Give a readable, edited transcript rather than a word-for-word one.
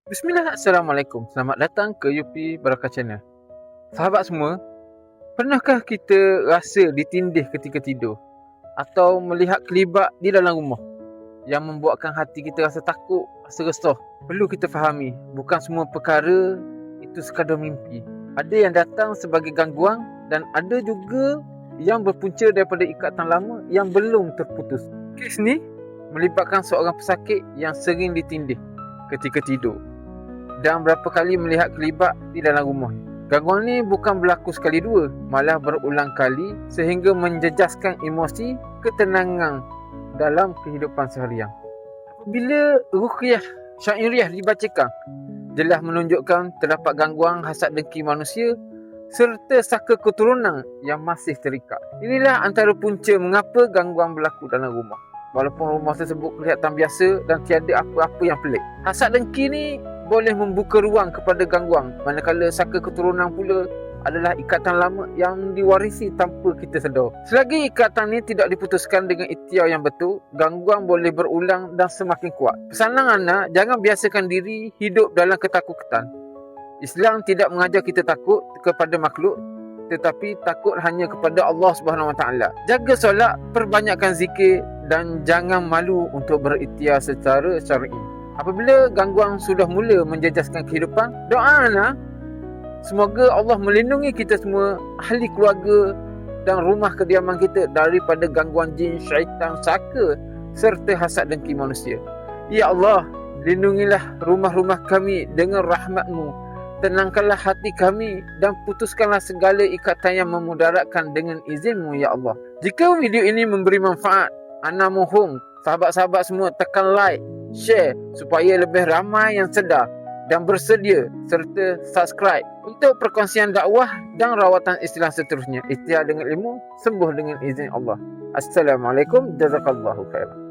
Bismillah, Assalamualaikum. Selamat datang ke UP Barakah Channel. Sahabat semua, pernahkah kita rasa ditindih ketika tidur? Atau melihat kelibat di dalam rumah yang membuatkan hati kita rasa takut, rasa resah? Perlu kita fahami, bukan semua perkara itu sekadar mimpi. Ada yang datang sebagai gangguan dan ada juga yang berpunca daripada ikatan lama yang belum terputus. Kes ni melibatkan seorang pesakit yang sering ditindih ketika tidur dan berapa kali melihat kelibat di dalam rumah. Gangguan ni bukan berlaku sekali dua, malah berulang kali sehingga menjejaskan emosi, ketenangan dalam kehidupan seharian. Bila ruqyah syairiyah dibacakan, jelas menunjukkan terdapat gangguan hasad dengki manusia serta saka keturunan yang masih terikat. Inilah antara punca mengapa gangguan berlaku dalam rumah. Walaupun rumah tersebut kelihatan biasa dan tiada apa-apa yang pelik. Hasad dengki ni boleh membuka ruang kepada gangguan, manakala saka keturunan pula adalah ikatan lama yang diwarisi tanpa kita sedar. Selagi ikatan ini tidak diputuskan dengan ikhtiar yang betul, gangguan boleh berulang dan semakin kuat. Pesanan anak, jangan biasakan diri hidup dalam ketakutan. Islam tidak mengajar kita takut kepada makhluk, tetapi takut hanya kepada Allah Subhanahu Wa Taala. Jaga solat, perbanyakkan zikir dan jangan malu untuk berikhtiar secara syar'i. Apabila gangguan sudah mula menjejaskan kehidupan, doalah semoga Allah melindungi kita semua, ahli keluarga dan rumah kediaman kita daripada gangguan jin, syaitan, saka serta hasad dengki manusia. Ya Allah, lindungilah rumah-rumah kami dengan rahmat-Mu. Tenangkanlah hati kami dan putuskanlah segala ikatan yang memudaratkan dengan izin-Mu, Ya Allah. Jika video ini memberi manfaat, ana mohon sahabat-sahabat semua tekan like, share supaya lebih ramai yang sedar dan bersedia serta subscribe untuk perkongsian dakwah dan rawatan Islam seterusnya. Ikhtiar dengan ilmu, sembuh dengan izin Allah. Assalamualaikum, jazakallahu khairan.